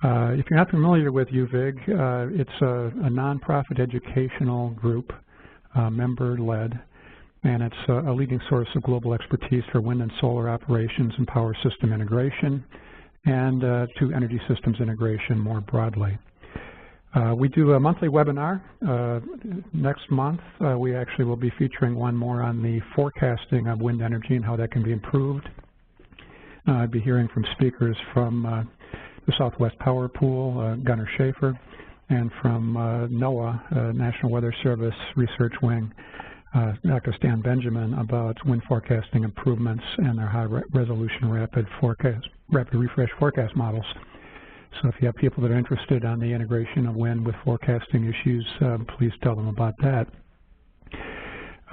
If you're not familiar with UVIG, it's a nonprofit educational group, member-led, and it's a leading source of global expertise for wind and solar operations and power system integration, and to energy systems integration more broadly. We do a monthly webinar. Next month, we actually will be featuring one more on the forecasting of wind energy and how that can be improved. I'll be hearing from speakers from the Southwest Power Pool, Gunnar Schaefer, and from NOAA, National Weather Service Research Wing, Dr. Stan Benjamin, about wind forecasting improvements and their high-resolution rapid refresh forecast models. So if you have people that are interested on the integration of wind with forecasting issues, please tell them about that.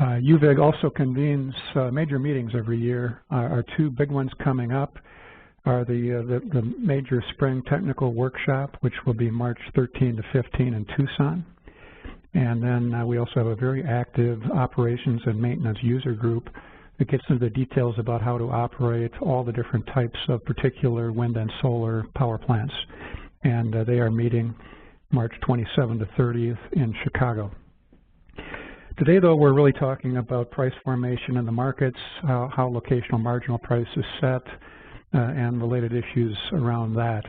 UVIG also convenes major meetings every year. Our two big ones coming up are the major spring technical workshop, which will be March 13 to 15 in Tucson. And then we also have a very active operations and maintenance user group that gets into the details about how to operate all the different types of particular wind and solar power plants. And they are meeting March 27 to 30th in Chicago. Today, though, we're really talking about price formation in the markets, how locational marginal price is set, and related issues around that.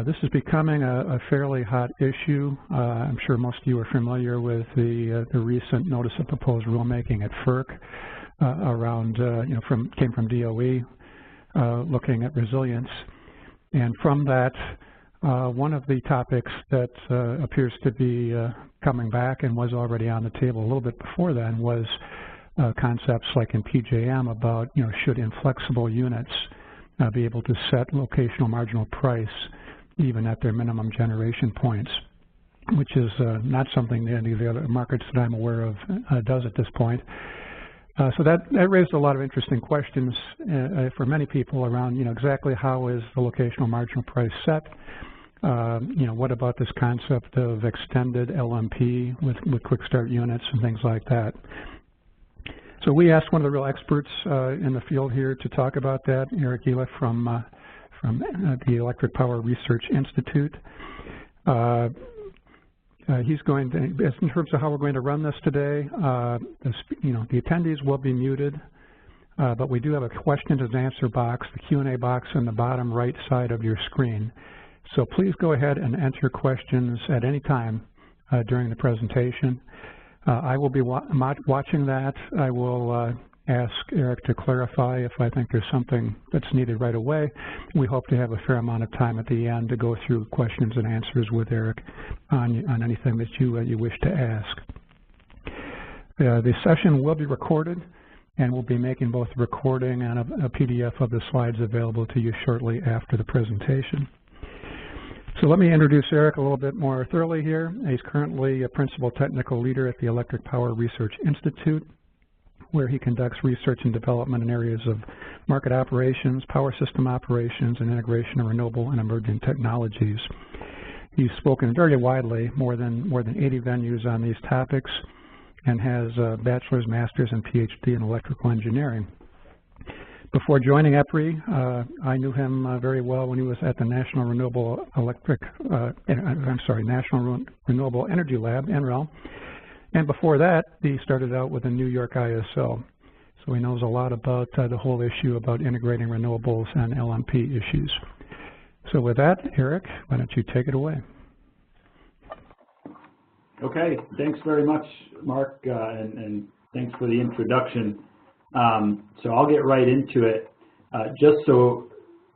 This is becoming a fairly hot issue. I'm sure most of you are familiar with the recent Notice of Proposed Rulemaking at FERC around, came from DOE, looking at resilience. And from that, one of the topics that appears to be coming back and was already on the table a little bit before then was concepts like in PJM about, should inflexible units be able to set locational marginal price even at their minimum generation points, which is not something any of the other markets that I'm aware of does at this point. So that raised a lot of interesting questions for many people around, exactly how is the locational marginal price set? What about this concept of extended LMP with quick start units and things like that? So we asked one of the real experts in the field here to talk about that, Erik from the Electric Power Research Institute. He's going to, in terms of how we're going to run this today, the attendees will be muted, but we do have a question and answer box, the Q&A box on the bottom right side of your screen. So please go ahead and enter questions at any time during the presentation. I will be watching that. I will ask Erik to clarify if I think there's something that's needed right away. We hope to have a fair amount of time at the end to go through questions and answers with Erik on anything that you wish to ask. The session will be recorded, and we'll be making both a recording and a PDF of the slides available to you shortly after the presentation. So let me introduce Erik a little bit more thoroughly here. He's currently a principal technical leader at the Electric Power Research Institute, where he conducts research and development in areas of market operations, power system operations, and integration of renewable and emerging technologies. He's spoken very widely, more than 80 venues on these topics, and has a bachelor's, master's, and PhD in electrical engineering. Before joining EPRI, I knew him very well when he was at the National Renewable Energy Lab, NREL. And before that, he started out with the New York ISO. So he knows a lot about the whole issue about integrating renewables and LMP issues. So with that, Erik, why don't you take it away? Okay, thanks very much, Mark, and thanks for the introduction. So I'll get right into it. Just so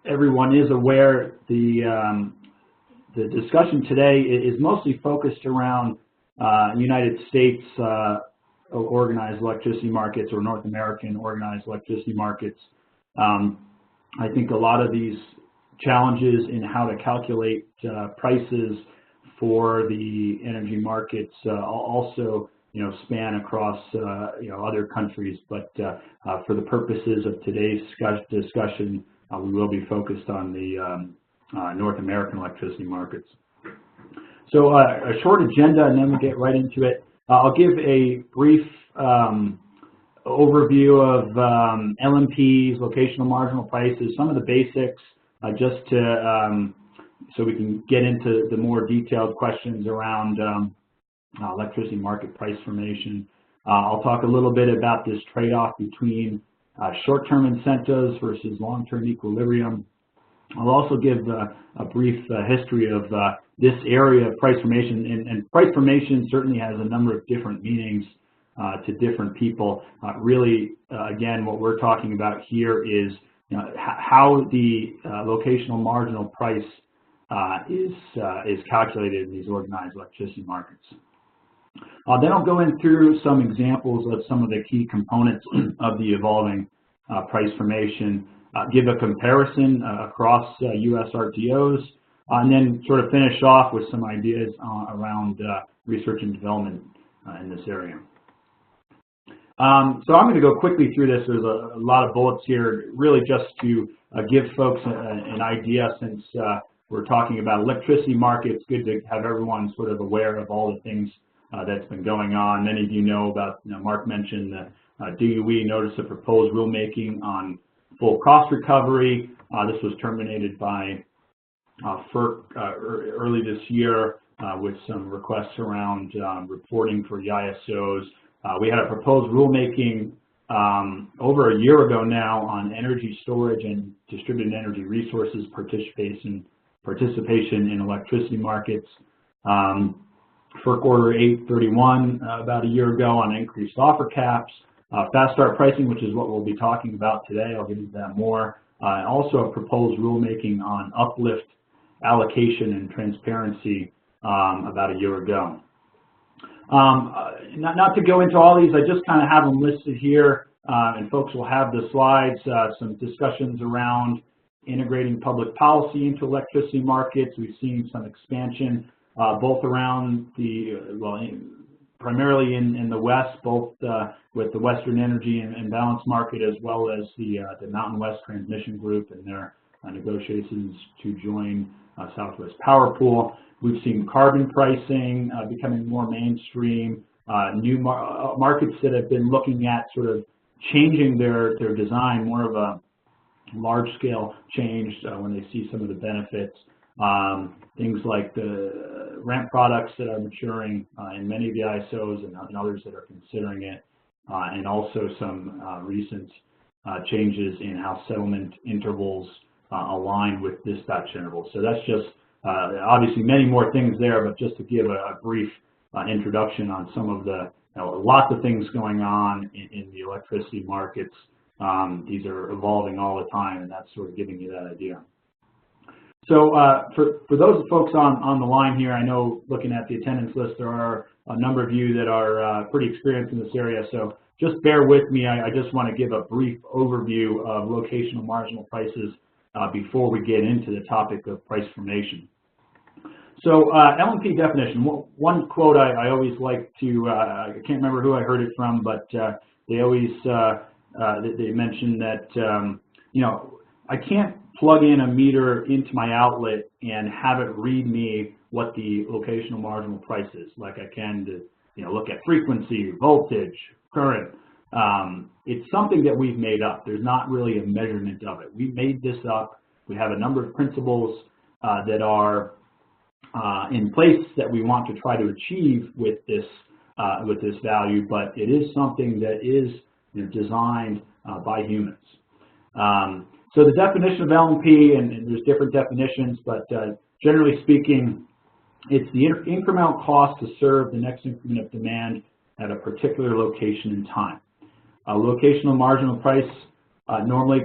everyone is aware, the discussion today is mostly focused around United States organized electricity markets or North American organized electricity markets. I think a lot of these challenges in how to calculate prices for the energy markets also span across other countries, but for the purposes of today's discussion, we will be focused on the North American electricity markets. So a short agenda, and then we'll get right into it. I'll give a brief overview of LMPs, locational marginal prices, some of the basics, just to so we can get into the more detailed questions around electricity market price formation. I'll talk a little bit about this trade-off between short-term incentives versus long-term equilibrium. I'll also give a brief history of this area of price formation, and price formation certainly has a number of different meanings to different people. Really, again, what we're talking about here is how the locational marginal price is calculated in these organized electricity markets. Then I'll go in through some examples of some of the key components of the evolving price formation, give a comparison across U.S. RTOs, and then sort of finish off with some ideas around research and development in this area. So I'm going to go quickly through this. There's a lot of bullets here, really just to give folks an idea, since we're talking about electricity market. It's good to have everyone sort of aware of all the things that's been going on. Many of you know about, Mark mentioned the DOE Notice of Proposed Rulemaking on full cost recovery. This was terminated by FERC early this year with some requests around reporting for the ISOs. We had a proposed rulemaking over a year ago now on energy storage and distributed energy resources participation in electricity markets. FERC Order 831 about a year ago on increased offer caps. Fast start pricing, which is what we'll be talking about today. I'll get into that more. Also a proposed rulemaking on Uplift allocation and transparency about a year ago. Not to go into all these, I just kind of have them listed here, and folks will have the slides, some discussions around integrating public policy into electricity markets. We've seen some expansion both around primarily in the West, both with the Western Energy and Balance Market, as well as the Mountain West Transmission Group and their negotiations to join Southwest Power Pool. We've seen carbon pricing becoming more mainstream, new markets that have been looking at sort of changing their design, more of a large-scale change when they see some of the benefits. Things like the ramp products that are maturing in many of the ISOs and others that are considering it, and also some recent changes in how settlement intervals align with dispatch intervals. So that's just obviously many more things there, but just to give a brief introduction on some of the lots of things going on in the electricity markets. These are evolving all the time, and that's sort of giving you that idea. So for those folks on the line here, I know looking at the attendance list, there are a number of you that are pretty experienced in this area, so just bear with me. I just want to give a brief overview of locational marginal prices before we get into the topic of price formation. So LMP definition, one quote I always like to, I can't remember who I heard it from, but they always, they mentioned that, I can't plug in a meter into my outlet and have it read me what the locational marginal price is, like I can to, look at frequency, voltage, current. It's something that we've made up. There's not really a measurement of it. We made this up. We have a number of principles that are in place that we want to try to achieve with this value, but it is something that is designed by humans. So the definition of LMP, and there's different definitions, but generally speaking, it's the incremental cost to serve the next increment of demand at a particular location and time. A locational marginal price normally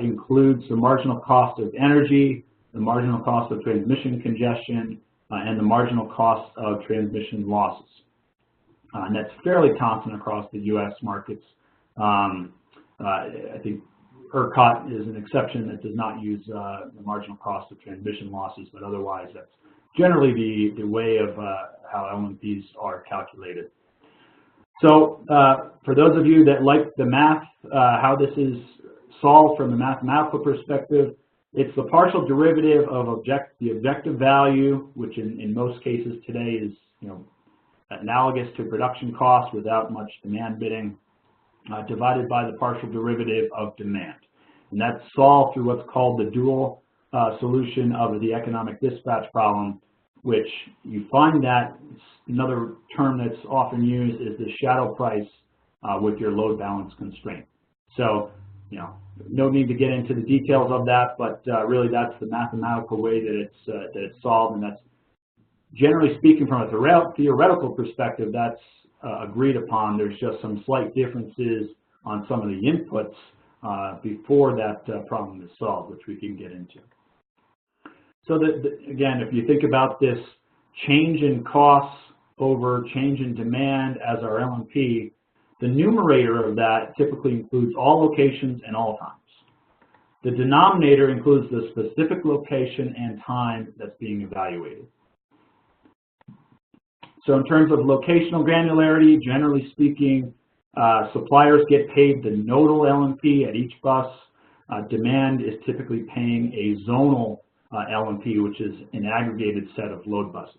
includes the marginal cost of energy, the marginal cost of transmission congestion, and the marginal cost of transmission losses. And that's fairly constant across the U.S. markets. I think ERCOT is an exception that does not use the marginal cost of transmission losses, but otherwise that's generally the way of how LMPs are calculated. So for those of you that like the math, how this is solved from the mathematical perspective, it's the partial derivative of the objective value, which in most cases today is analogous to production cost without much demand bidding, divided by the partial derivative of demand. And that's solved through what's called the dual solution of the economic dispatch problem, which you find that another term that's often used is the shadow price with your load balance constraint. So, no need to get into the details of that, but really that's the mathematical way that it's solved, and that's generally speaking from a theoretical perspective, that's agreed upon. There's just some slight differences on some of the inputs before that problem is solved, which we can get into. So again, if you think about this change in costs over change in demand as our LMP, the numerator of that typically includes all locations and all times. The denominator includes the specific location and time that's being evaluated. So in terms of locational granularity, generally speaking, suppliers get paid the nodal LMP at each bus. Demand is typically paying a zonal LMP, which is an aggregated set of load buses.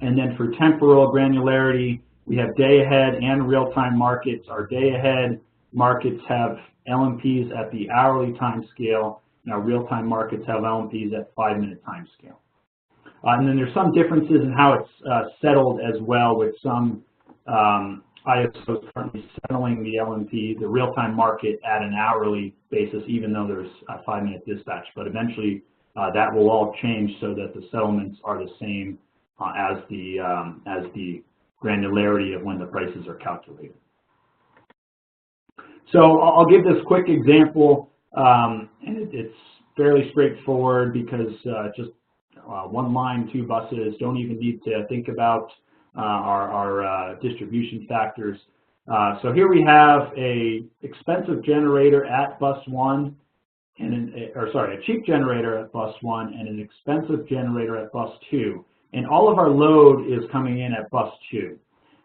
And then for temporal granularity, we have day-ahead and real-time markets. Our day-ahead markets have LMPs at the hourly time scale, and our real-time markets have LMPs at 5-minute time scale. And then there's some differences in how it's settled as well, with some ISOs currently settling the LMP, the real-time market, at an hourly basis, even though there's a 5-minute dispatch. But eventually that will all change so that the settlements are the same as the granularity of when the prices are calculated. So I'll give this quick example, and it's fairly straightforward because just one line, 2 buses, don't even need to think about our distribution factors. So here we have a expensive generator at bus 1, and a cheap generator at bus 1 and an expensive generator at bus 2. And all of our load is coming in at bus 2.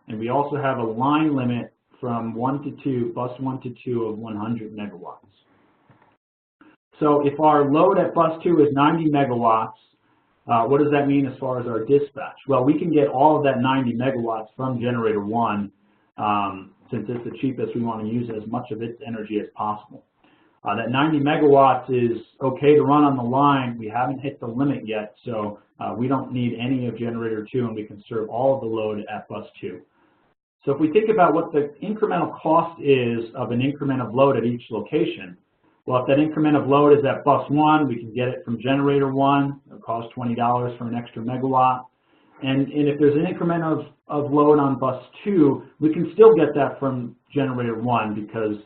And we also have a line limit from 1 to 2, bus 1 to 2 of 100 megawatts. So if our load at bus 2 is 90 megawatts, what does that mean as far as our dispatch? Well, we can get all of that 90 megawatts from generator 1. Since it's the cheapest, we want to use as much of its energy as possible. That 90 megawatts is okay to run on the line. We haven't hit the limit yet, so we don't need any of generator 2, and we can serve all of the load at bus 2. So if we think about what the incremental cost is of an increment of load at each location, well, if that increment of load is at bus 1, we can get it from generator 1. It'll cost $20 for an extra megawatt. And if there's an increment of load on bus 2, we can still get that from generator 1 because,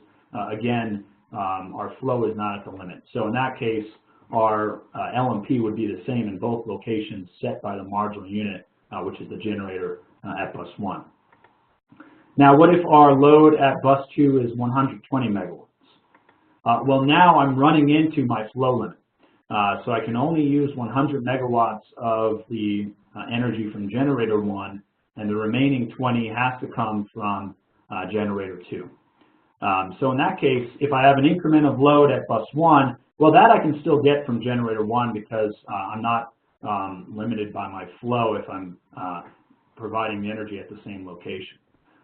again, our flow is not at the limit. So in that case, our LMP would be the same in both locations set by the marginal unit, which is the generator at bus 1. Now, what if our load at bus 2 is 120 megawatts? Well, now I'm running into my flow limit. So I can only use 100 megawatts of the energy from generator 1, and the remaining 20 has to come from generator 2. So in that case, if I have an increment of load at bus 1, well, that I can still get from generator 1 because I'm not limited by my flow if I'm providing the energy at the same location.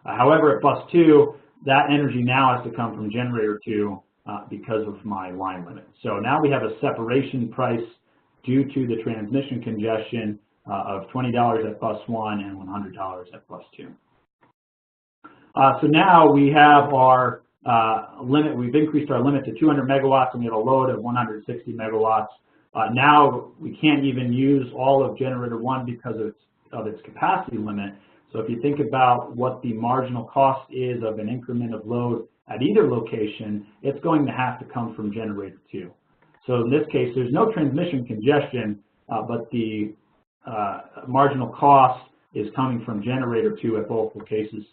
However, at bus 2, that energy now has to come from generator 2 because of my line limit. So now we have a separation price due to the transmission congestion of $20 at bus 1 and $100 at bus 2. So now we have our limit. We've increased our limit to 200 megawatts, and we have a load of 160 megawatts. Now we can't even use all of generator 1 because of its capacity limit. So if you think about what the marginal cost is of an increment of load at either location, it's going to have to come from generator 2. So in this case, there's no transmission congestion, but the marginal cost is coming from generator 2 at both locations,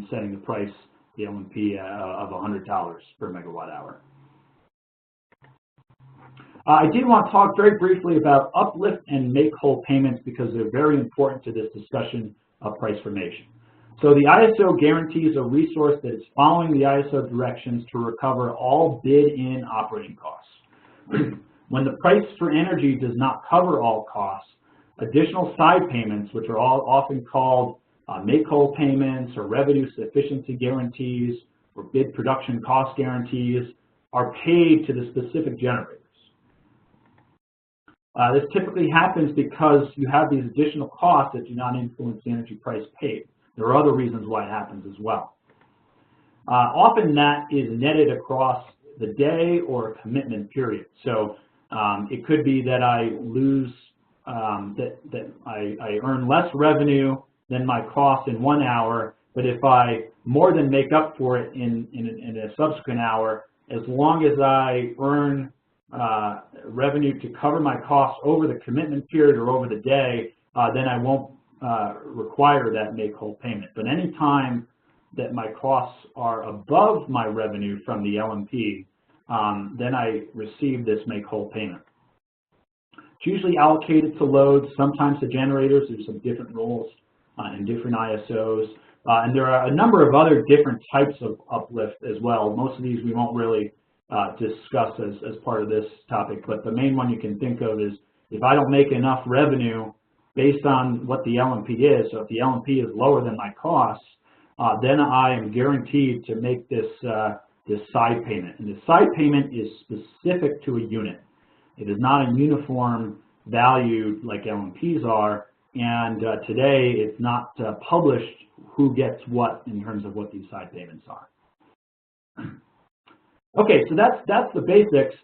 setting the price, the ELMP, of $100 per megawatt hour. I did want to talk very briefly about Uplift and MakeWhole payments because they're very important to this discussion of price formation. So the ISO guarantees a resource that is following the ISO directions to recover all bid-in operating costs. When the price for energy does not cover all costs, additional side payments, which are often called MakeWhole payments or revenue sufficiency guarantees or bid production cost guarantees, are paid to the specific generators. This typically happens because you have these additional costs that do not influence the energy price paid. There are other reasons why it happens as well. Often that is netted across the day or a commitment period. So it could be that I lose, that I earn less revenue than my cost in 1 hour, but if I more than make up for it in a subsequent hour, as long as I earn revenue to cover my costs over the commitment period or over the day, then I won't require that make-whole payment. But any time that my costs are above my revenue from the LMP, then I receive this make-whole payment. It's usually allocated to loads, sometimes to generators. There's some different rules and different ISOs. And there are a number of other different types of uplift as well. Most of these we won't really discuss as part of this topic, but the main one you can think of is if I don't make enough revenue based on what the LMP is, so if the LMP is lower than my costs, then I am guaranteed to make this side payment. And the side payment is specific to a unit. It is not a uniform value like LMPs are, and today it's not published who gets what in terms of what these side payments are. Okay, so that's the basics.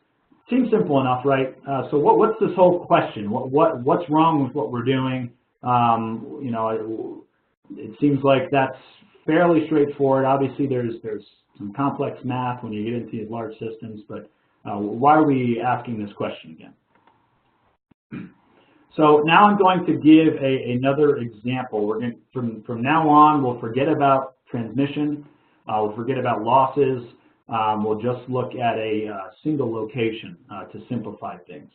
Seems simple enough, right? So what's this whole question? What's wrong with what we're doing? You know, it seems like that's fairly straightforward. Obviously, there's some complex math when you get into these large systems, but why are we asking this question again? So now I'm going to give another example. We're going from now on, we'll forget about transmission. We'll forget about losses. We'll just look at a single location to simplify things.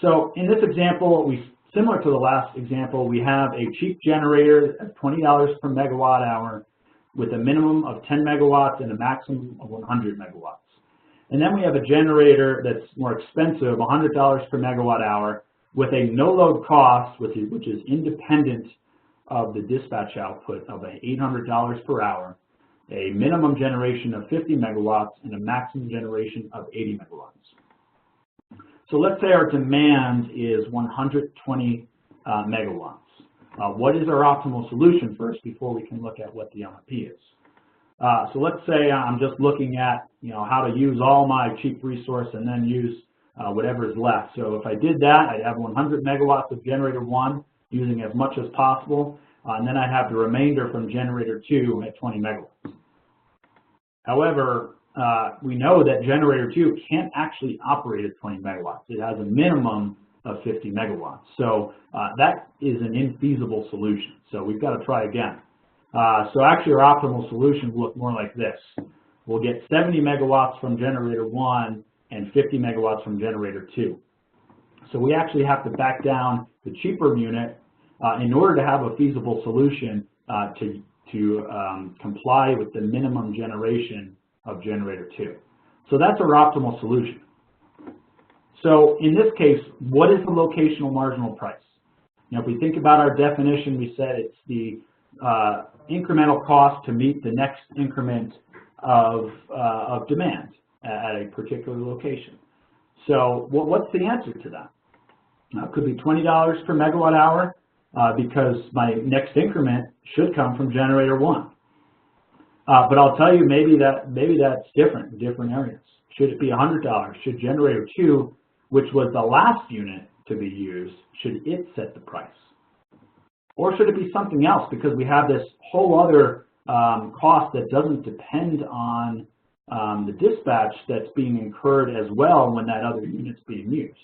So in this example, similar to the last example, we have a cheap generator at $20 per megawatt hour with a minimum of 10 megawatts and a maximum of 100 megawatts. And then we have a generator that's more expensive, $100 per megawatt hour, with a no-load cost, which is independent of the dispatch output of $800 per hour, a minimum generation of 50 megawatts, and a maximum generation of 80 megawatts. So let's say our demand is 120 megawatts. What is our optimal solution first before we can look at what the LMP is? So let's say I'm just looking at how to use all my cheap resource and then use whatever is left. So if I did that, I'd have 100 megawatts of generator 1 using as much as possible, and then I'd have the remainder from generator 2 at 20 megawatts. However, we know that generator 2 can't actually operate at 20 megawatts. It has a minimum of 50 megawatts. So that is an infeasible solution. So we've got to try again. So actually our optimal solution will look more like this. We'll get 70 megawatts from generator 1 and 50 megawatts from generator 2. So we actually have to back down the cheaper unit in order to have a feasible solution to comply with the minimum generation of generator 2. So that's our optimal solution. So in this case, what is the locational marginal price? If we think about our definition, we said it's the incremental cost to meet the next increment of demand at a particular location. So what's the answer to that? It could be $20 per megawatt hour because my next increment should come from generator 1. But I'll tell you, maybe that's different in different areas. Should it be $100? Should generator 2, which was the last unit to be used, should it set the price? Or should it be something else because we have this whole other cost that doesn't depend on the dispatch that's being incurred as well when that other unit's being used.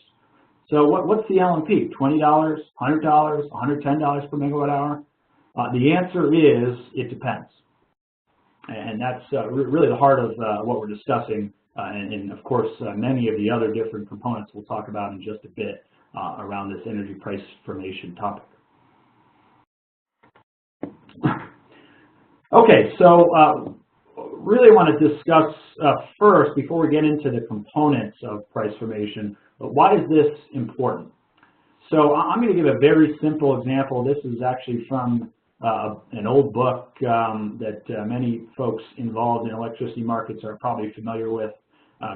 So what's the LMP? $20, $100, $110 per megawatt hour? The answer is it depends. And that's really the heart of what we're discussing. And of course, many of the other different components we'll talk about in just a bit around this energy price formation topic. Okay, so really want to discuss first, before we get into the components of price formation, why is this important? So I'm going to give a very simple example. This is actually from an old book that many folks involved in electricity markets are probably familiar with.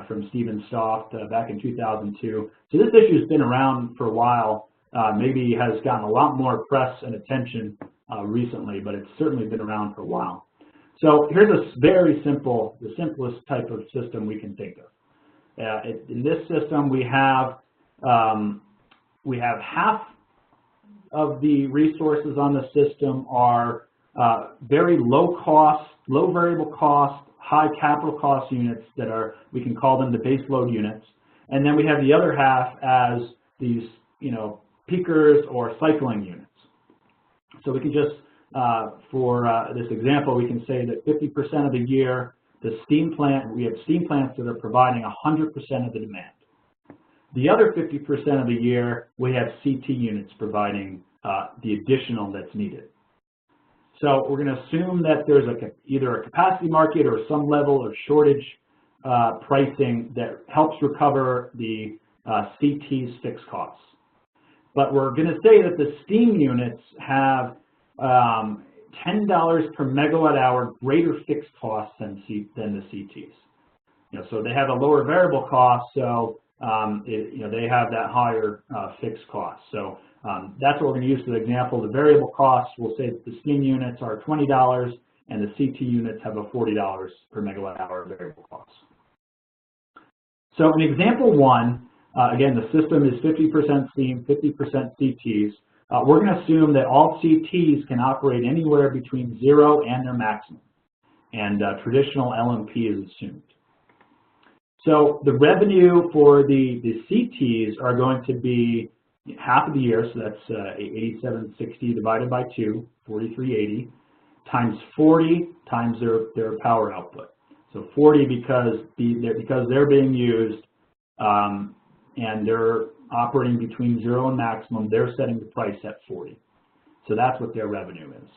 from Stephen Stoft back in 2002. So this issue has been around for a while, maybe has gotten a lot more press and attention recently, but it's certainly been around for a while. So here's a very simple, the simplest type of system we can think of. In this system, we have half of the resources on the system are very low cost, low variable cost, high capital cost units that are, we can call them the base load units. And then we have the other half as these, peakers or cycling units. So we can just, for this example, we can say that 50% of the year, the steam plant, we have steam plants that are providing 100% of the demand. The other 50% of the year, we have CT units providing the additional that's needed. So we're going to assume that there's either a capacity market or some level of shortage pricing that helps recover the CT's fixed costs. But we're going to say that the steam units have $10 per megawatt hour greater fixed costs than the CTs. So they have a lower variable cost, so they have that higher fixed cost. So that's what we're going to use for the example. The variable costs, we'll say that the steam units are $20 and the CT units have a $40 per megawatt hour variable cost. So in example one, again, the system is 50% steam, 50% CTs. We're going to assume that all CTs can operate anywhere between 0 and their maximum, and traditional LMP is assumed. So the revenue for the CTs are going to be half of the year, so that's 8760 divided by 2, 4380, times 40 times their power output. So 40 because they're being used and they're operating between 0 and maximum, they're setting the price at 40. So that's what their revenue is.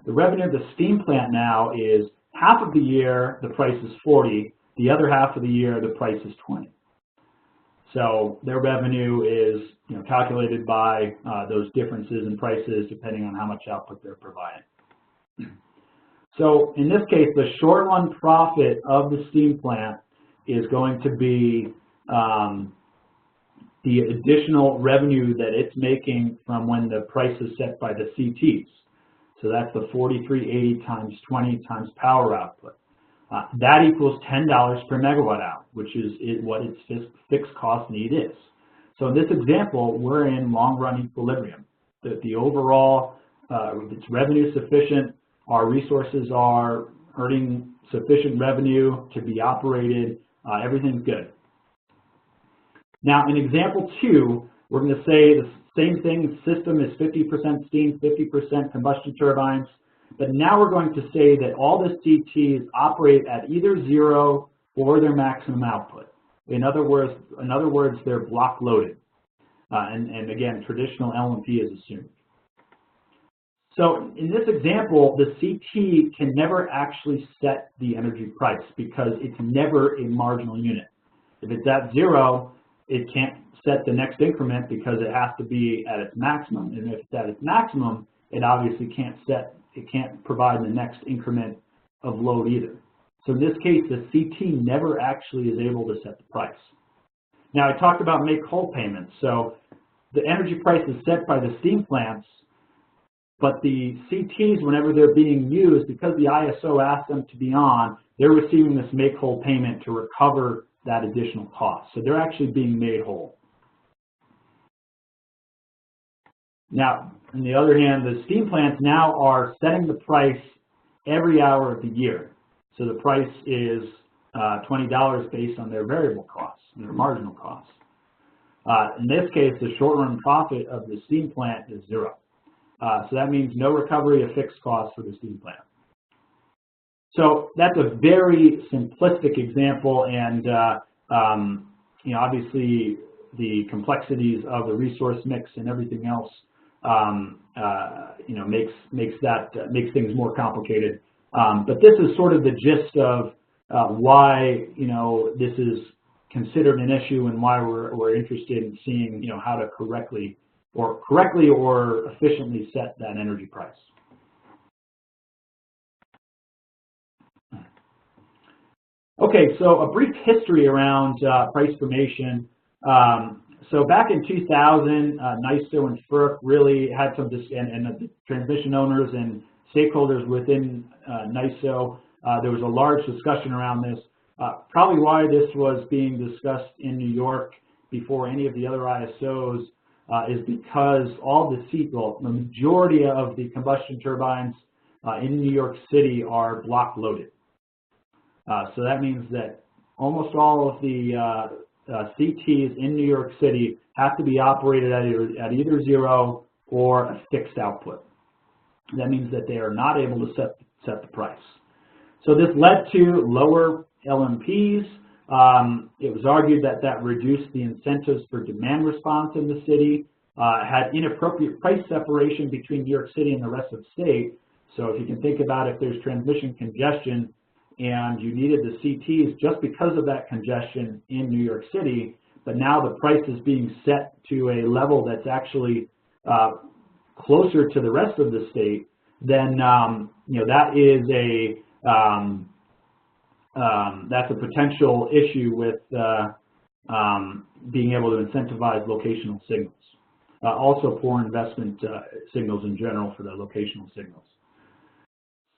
The revenue of the steam plant now is half of the year the price is 40, the other half of the year the price is 20. So their revenue is calculated by those differences in prices depending on how much output they're providing. So in this case, the short run profit of the steam plant is going to be the additional revenue that it's making from when the price is set by the CTs. So that's the 4380 times 20 times power output. That equals $10 per megawatt hour, which is what its fixed cost need is. So in this example, we're in long-run equilibrium. The overall, it's revenue sufficient, our resources are earning sufficient revenue to be operated, everything's good. Now in example 2, we're going to say the same thing, the system is 50% steam, 50% combustion turbines. But now we're going to say that all the CTs operate at either 0 or their maximum output. In other words, they're block loaded. And again, traditional LMP is assumed. So in this example, the CT can never actually set the energy price because it's never a marginal unit. If it's at 0, it can't set the next increment because it has to be at its maximum. And if it's at its maximum, it obviously can't provide the next increment of load either. So in this case, the CT never actually is able to set the price. Now I talked about make-whole payments. So the energy price is set by the steam plants, but the CTs, whenever they're being used, because the ISO asks them to be on, they're receiving this make-whole payment to recover that additional cost. So they're actually being made whole. Now, on the other hand, the steam plants now are setting the price every hour of the year. So the price is $20 based on their variable costs, their marginal costs. In this case, the short-run profit of the steam plant is 0. So that means no recovery of fixed costs for the steam plant. So that's a very simplistic example, and obviously the complexities of the resource mix and everything else makes things more complicated. But this is sort of the gist of why this is considered an issue and why we're interested in seeing how to correctly or efficiently set that energy price. Okay, so a brief history around price formation. So back in 2000, NISO and FERC really had some, and the transmission owners and stakeholders within NISO, there was a large discussion around this. Probably why this was being discussed in New York before any of the other ISOs is because all the majority of the combustion turbines in New York City are block loaded. So that means that almost all of the CTs in New York City have to be operated at either zero or a fixed output. That means that they are not able to set the price. So this led to lower LMPs. It was argued that that reduced the incentives for demand response in the city, had inappropriate price separation between New York City and the rest of the state. So if you can think about if there's transmission congestion and you needed the CTs just because of that congestion in New York City, but now the price is being set to a level that's actually closer to the rest of the state, then you know, that is that's a potential issue with being able to incentivize locational signals. Also poor investment signals in general for the locational signals.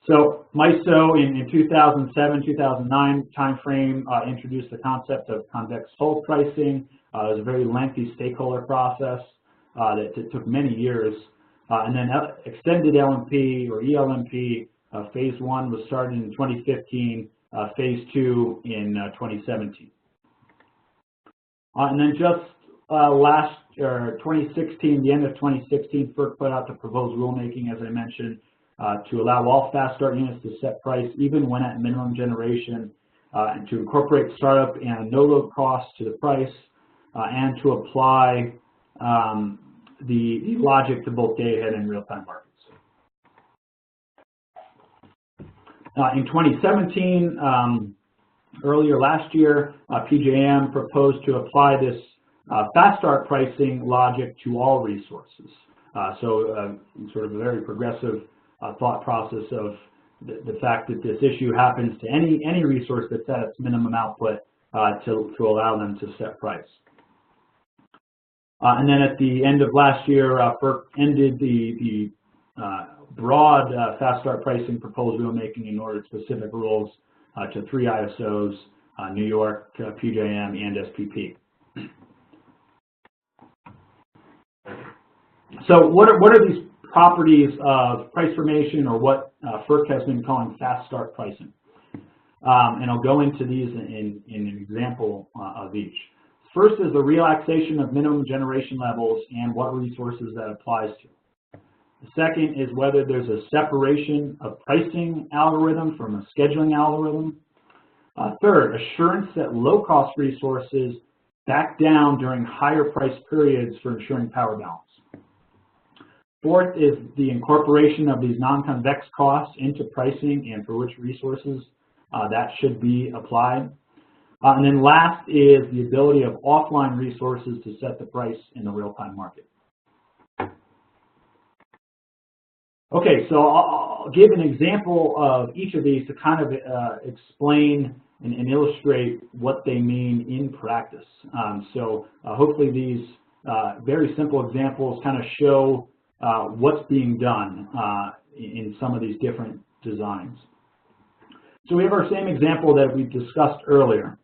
So MISO in 2007-2009 timeframe introduced the concept of convex hull pricing. It was a very lengthy stakeholder process that took many years. And then extended LMP or E-LMP, phase 1 was started in 2015, phase 2 in 2017. And then just 2016, the end of 2016, FERC put out the proposed rulemaking, as I mentioned, to allow all fast start units to set price even when at minimum generation, and to incorporate startup and no-load costs to the price, and to apply the logic to both day-ahead and real-time markets. In 2017, earlier last year, PJM proposed to apply this fast start pricing logic to all resources. So sort of a very progressive thought process of the fact that this issue happens to any resource that's at its minimum output to allow them to set price. And then at the end of last year, FERC ended the broad fast start pricing proposed rulemaking and ordered specific rules to 3 ISOs, New York, PJM, and SPP. So what are these properties of price formation, or what FERC has been calling fast start pricing? And I'll go into these in an example of each. First is the relaxation of minimum generation levels and what resources that applies to. The second is whether there's a separation of pricing algorithm from a scheduling algorithm. Third, assurance that low-cost resources back down during higher price periods for ensuring power balance. Fourth is the incorporation of these non-convex costs into pricing and for which resources that should be applied. And then last is the ability of offline resources to set the price in the real-time market. Okay, so I'll give an example of each of these to kind of explain and illustrate what they mean in practice. So hopefully these very simple examples kind of show what's being done in some of these different designs. So we have our same example that we discussed earlier,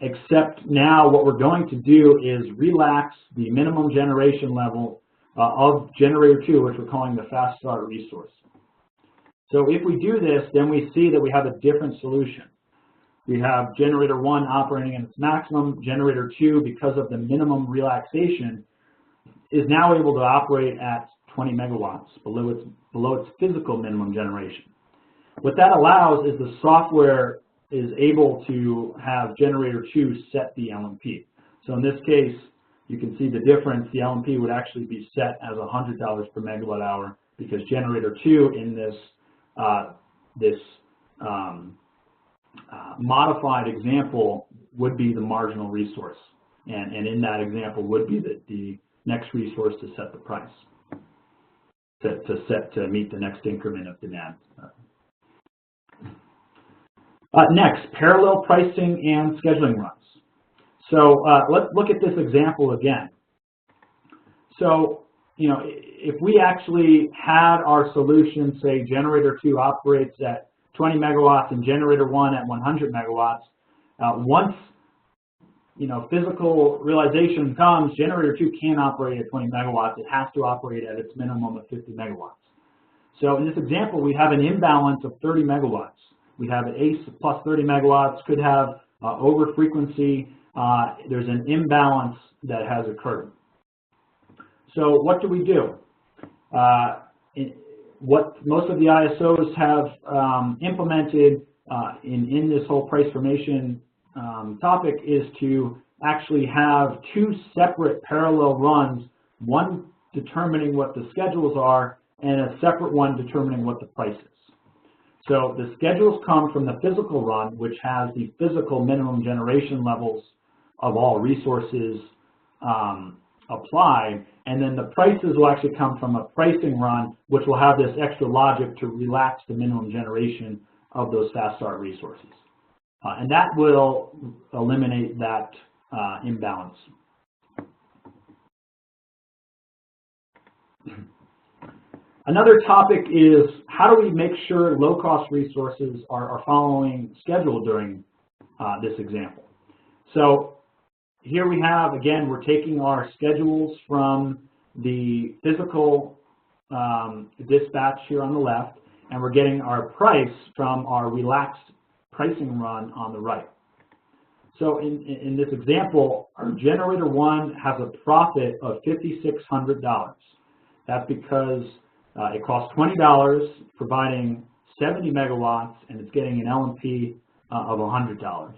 except now what we're going to do is relax the minimum generation level of generator 2, which we're calling the fast start resource. So if we do this, then we see that we have a different solution. We have generator 1 operating at its maximum. Generator 2, because of the minimum relaxation, is now able to operate at 20 megawatts below its physical minimum generation. What that allows is the software is able to have generator 2 set the LMP. So in this case, you can see the difference. The LMP would actually be set as $100 per megawatt hour because generator 2 in this modified example would be the marginal resource, and in that example would be the next resource to set the price, to meet the next increment of demand. Next, parallel pricing and scheduling runs. So let's look at this example again. So, you know, if we actually had our solution, say generator 2 operates at 20 megawatts and generator 1 at 100 megawatts, once, you know, physical realization comes, generator 2 can't operate at 20 megawatts. It has to operate at its minimum of 50 megawatts. So in this example, we have an imbalance of 30 megawatts. We have an ACE plus 30 megawatts, could have over frequency. There's an imbalance that has occurred. So what do we do? What most of the ISOs have implemented in this whole price formation topic is to actually have two separate parallel runs, one determining what the schedules are and a separate one determining what the price is. So the schedules come from the physical run, which has the physical minimum generation levels of all resources applied, and then the prices will actually come from a pricing run, which will have this extra logic to relax the minimum generation of those fast start resources. And that will eliminate that imbalance. Another topic is how do we make sure low-cost resources are following schedule during this example. So here we have, again, we're taking our schedules from the physical dispatch here on the left, and we're getting our price from our relaxed pricing run on the right. So in this example, our generator 1 has a profit of $5,600. That's because it costs $20 providing 70 megawatts, and it's getting an LMP of $100.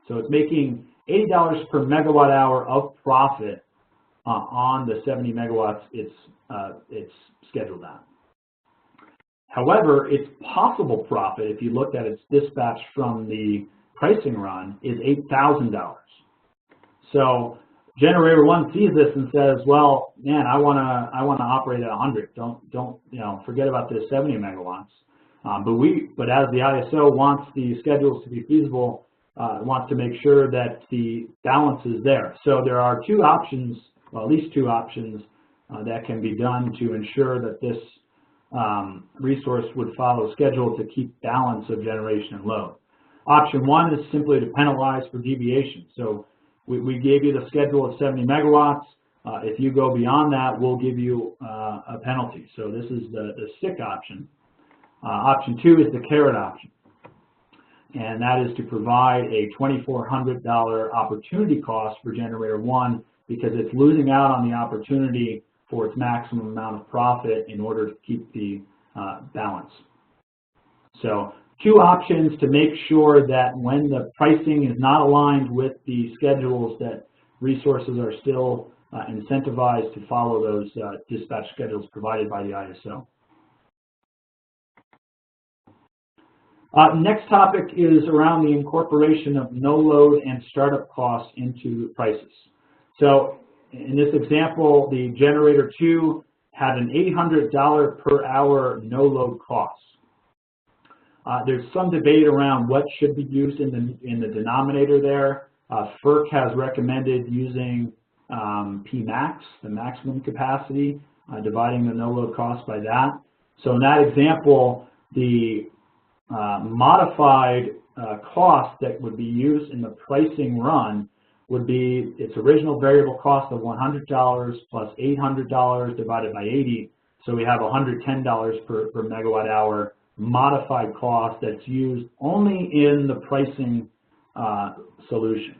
So it's making $80 per megawatt hour of profit on the 70 megawatts it's scheduled at. However, its possible profit, if you looked at its dispatch from the pricing run, is $8,000. So generator 1 sees this and says, "Well, man, I want to operate at 100. Don't you know, forget about this 70 megawatts." But as the ISO wants the schedules to be feasible, wants to make sure that the balance is there. So there are two options, well, at least two options that can be done to ensure that this resource would follow schedule to keep balance of generation and load. Option 1 is simply to penalize for deviation. So we gave you the schedule of 70 megawatts. If you go beyond that, we'll give you a penalty. So this is the stick option. Option 2 is the carrot option. And that is to provide a $2,400 opportunity cost for generator 1 because it's losing out on the opportunity for its maximum amount of profit in order to keep the balance. So two options to make sure that when the pricing is not aligned with the schedules, that resources are still incentivized to follow those dispatch schedules provided by the ISO. Next topic is around the incorporation of NoLoad and startup costs into prices. So in this example, the generator 2 had an $800 per hour no-load cost. There's some debate around what should be used in the denominator there. FERC has recommended using Pmax, the maximum capacity, dividing the no-load cost by that. So in that example, the modified cost that would be used in the pricing run would be its original variable cost of $100 plus $800 divided by 80. So we have $110 per megawatt hour modified cost that's used only in the pricing solution.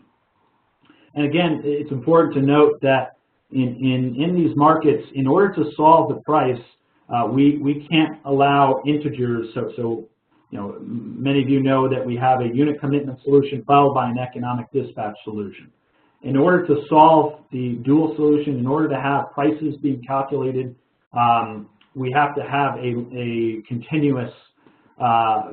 And again, it's important to note that in these markets, in order to solve the price, we can't allow integers. So you know, many of you know that we have a unit commitment solution followed by an economic dispatch solution. In order to solve the dual solution, in order to have prices being calculated, we have to have a continuous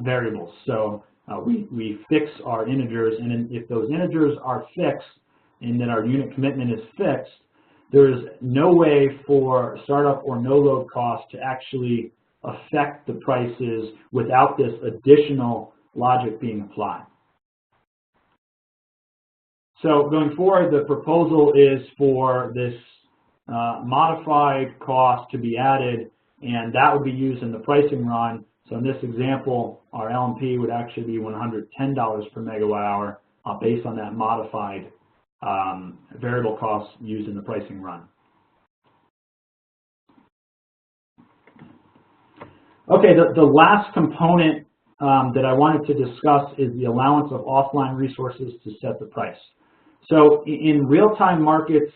variables. So we fix our integers, and if those integers are fixed and then our unit commitment is fixed, there's no way for startup or no-load cost to actually affect the prices without this additional logic being applied. So going forward, the proposal is for this modified cost to be added, and that would be used in the pricing run. So in this example, our LMP would actually be $110 per megawatt hour based on that modified variable cost used in the pricing run. Okay, the last component that I wanted to discuss is the allowance of offline resources to set the price. So in real-time markets,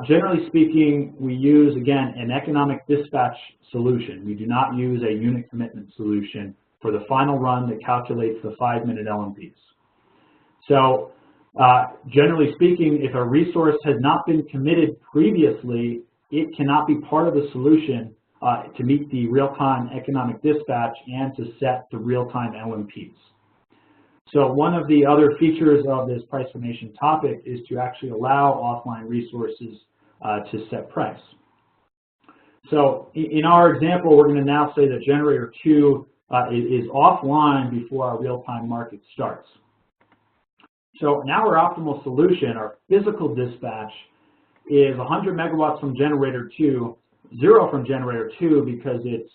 generally speaking, we use, again, an economic dispatch solution. We do not use a unit commitment solution for the final run that calculates the 5-minute LMPs. So generally speaking, if a resource has not been committed previously, it cannot be part of the solution to meet the real-time economic dispatch and to set the real-time LMPs. So one of the other features of this price formation topic is to actually allow offline resources to set price. So in our example, we're going to now say that generator 2 is offline before our real-time market starts. So now our optimal solution, our physical dispatch, is 100 megawatts from generator 2, 0 from generator 2 because it's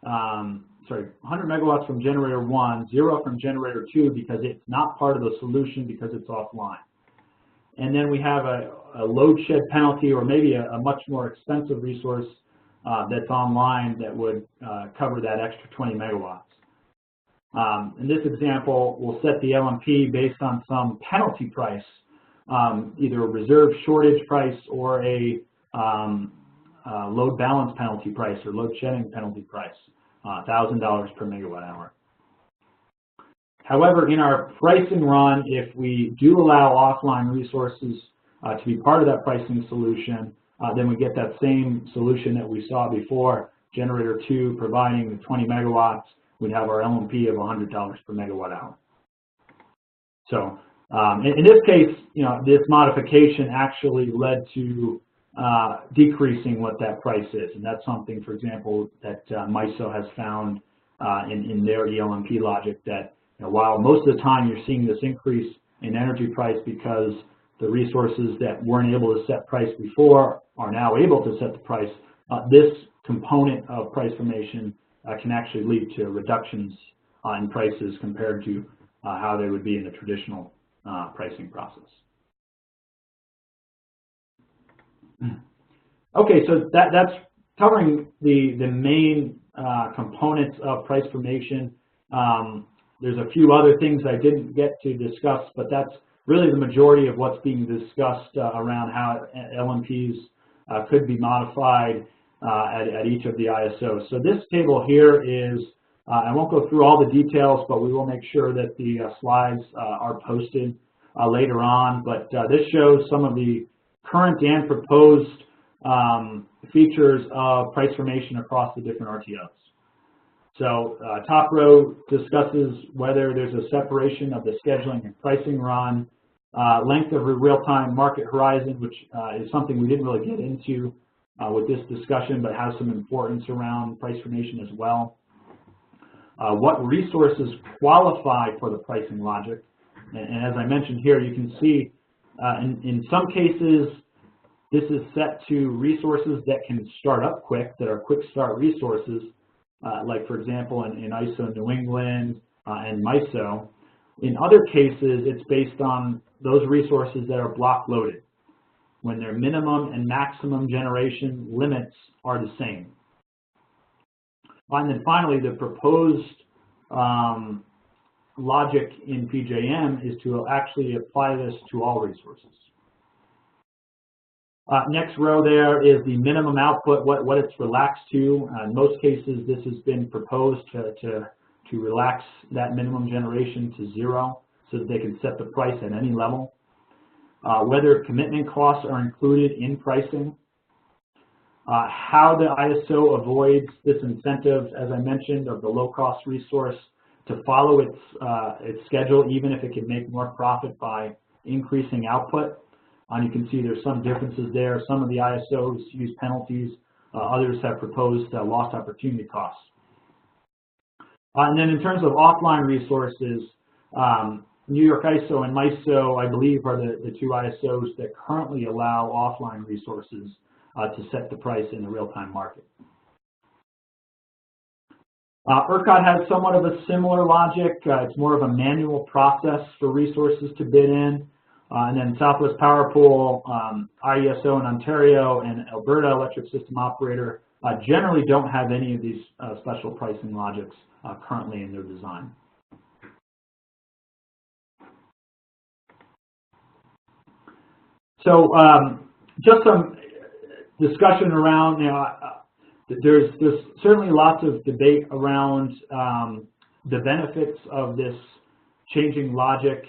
100 megawatts from generator 1, 0 from generator 2 because it's not part of the solution because it's offline. And then we have a load shed penalty or maybe a much more expensive resource that's online that would cover that extra 20 megawatts. In this example, we'll set the LMP based on some penalty price, either a reserve shortage price or a load balance penalty price or load shedding penalty price. $1,000 per megawatt hour. However, in our pricing run, if we do allow offline resources to be part of that pricing solution, then we get that same solution that we saw before, generator 2 providing the 20 megawatts, we'd have our LMP of $100 per megawatt hour. So in this case, this modification actually led to decreasing what that price is, and that's something, for example, that MISO has found in their ELMP logic that while most of the time you're seeing this increase in energy price because the resources that weren't able to set price before are now able to set the price, this component of price formation can actually lead to reductions in prices compared to how they would be in the traditional pricing process. Okay, so that's covering the main components of price formation. There's a few other things I didn't get to discuss, but that's really the majority of what's being discussed around how LMPs could be modified at each of the ISOs. So this table here is, I won't go through all the details, but we will make sure that the slides are posted later on. But this shows some of the current and proposed features of price formation across the different RTOs. So top row discusses whether there's a separation of the scheduling and pricing run, length of a real-time market horizon, which is something we didn't really get into with this discussion, but has some importance around price formation as well. What resources qualify for the pricing logic, and as I mentioned here, you can see in some cases this is set to resources that can start up quick, that are quick start resources, like for example in ISO New England and MISO. In other cases, it's based on those resources that are block loaded, when their minimum and maximum generation limits are the same. And then finally, the proposed logic in PJM is to actually apply this to all resources. Next row there is the minimum output, what it's relaxed to. In most cases, this has been proposed to relax that minimum generation to 0 so that they can set the price at any level. Whether commitment costs are included in pricing. How the ISO avoids this incentive, as I mentioned, of the low-cost resource to follow its schedule, even if it can make more profit by increasing output. And you can see there's some differences there. Some of the ISOs use penalties. Others have proposed lost opportunity costs. And then in terms of offline resources, New York ISO and MISO, I believe, are the two ISOs that currently allow offline resources to set the price in the real-time market. ERCOT has somewhat of a similar logic. It's more of a manual process for resources to bid in. And then Southwest Power Pool, IESO in Ontario, and Alberta Electric System Operator generally don't have any of these special pricing logics currently in their design. So just some discussion around, there's certainly lots of debate around the benefits of this changing logic.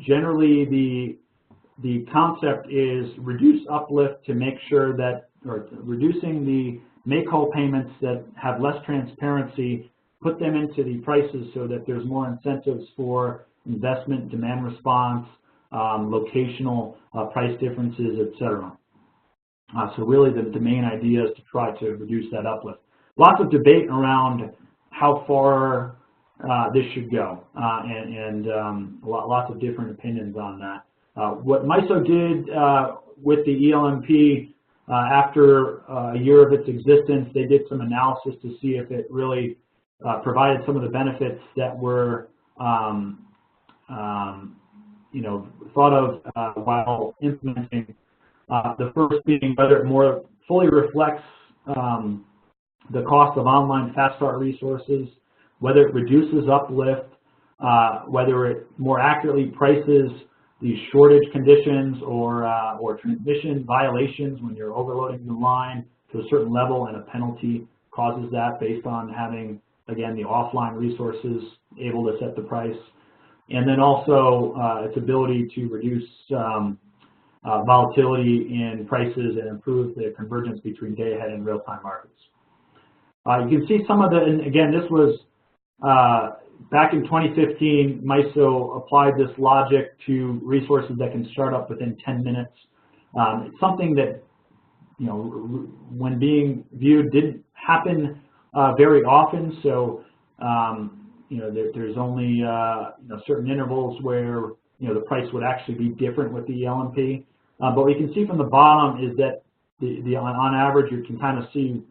Generally the concept is reduce uplift to make sure that, or reducing the MakeWhole payments that have less transparency, put them into the prices so that there's more incentives for investment, demand response, locational price differences, etc. So really the main idea is to try to reduce that uplift. Lots of debate around how far this should go, and lots of different opinions on that. What MISO did with the E-LMP, after a year of its existence, they did some analysis to see if it really provided some of the benefits that were thought of while implementing. The first being whether it more fully reflects the cost of online fast start resources, whether it reduces uplift, whether it more accurately prices these shortage conditions or transmission violations when you're overloading the line to a certain level and a penalty causes that based on having, again, the offline resources able to set the price. And then also its ability to reduce volatility in prices and improve the convergence between day-ahead and real-time markets. You can see some of the, and again, this was back in 2015, MISO applied this logic to resources that can start up within 10 minutes. It's something that, when being viewed, didn't happen very often. So, there's only certain intervals where the price would actually be different with the ELMP. But what you can see from the bottom is that on average you can kind of see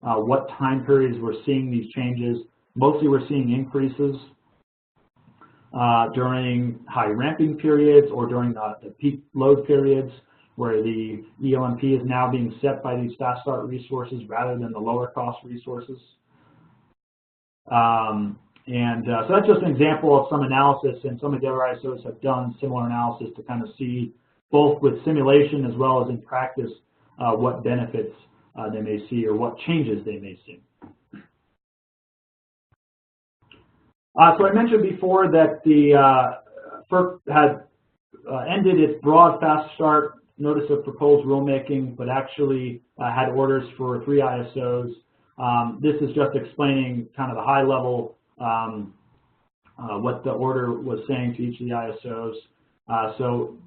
what time periods we're seeing these changes. Mostly we're seeing increases during high ramping periods or during the peak load periods, where the ELMP is now being set by these fast start resources rather than the lower cost resources. So that's just an example of some analysis, and some of the other ISOs have done similar analysis to kind of see, both with simulation as well as in practice, what benefits they may see or what changes they may see. So I mentioned before that the FERC had ended its broad fast start notice of proposed rulemaking, but actually had orders for 3 ISOs. This is just explaining kind of the high level what the order was saying to each of the ISOs. So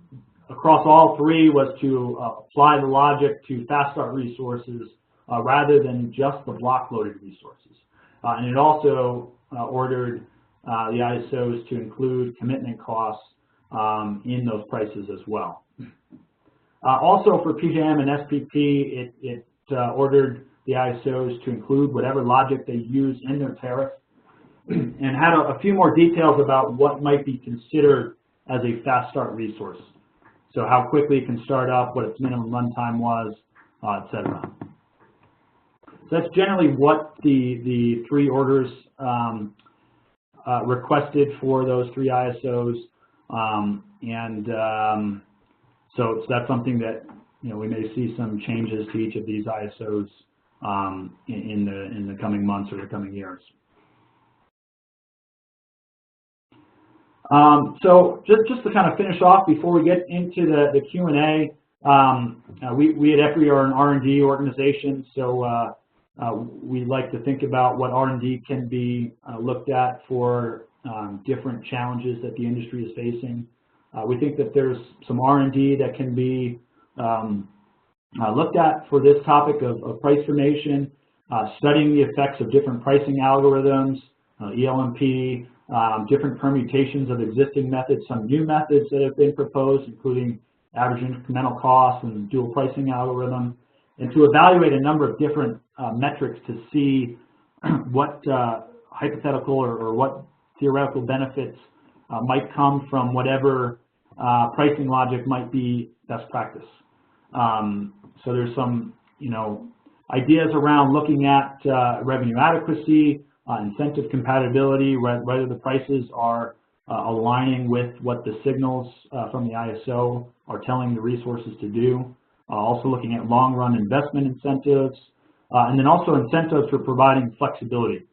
across all 3 was to apply the logic to fast start resources rather than just the block loaded resources. And it also ordered the ISOs to include commitment costs in those prices as well. Also for PJM and SPP, it ordered the ISOs to include whatever logic they use in their tariff, and had a few more details about what might be considered as a fast start resource. So how quickly it can start up, what its minimum runtime was, etc. So that's generally what the 3 orders requested for those 3 ISOs, so that's something that we may see some changes to each of these ISOs in the coming months or the coming years. So just to kind of finish off before we get into the Q&A, we at EPRI are an R&D organization, so we like to think about what R&D can be looked at for different challenges that the industry is facing. We think that there's some R&D that can be looked at for this topic of price formation, studying the effects of different pricing algorithms, E-LMP, different permutations of existing methods, some new methods that have been proposed, including average incremental cost and dual pricing algorithm, and to evaluate a number of different metrics to see what hypothetical or what theoretical benefits might come from whatever pricing logic might be best practice. So there's some, ideas around looking at revenue adequacy, incentive compatibility, whether the prices are aligning with what the signals from the ISO are telling the resources to do. Also looking at long-run investment incentives, and then also incentives for providing flexibility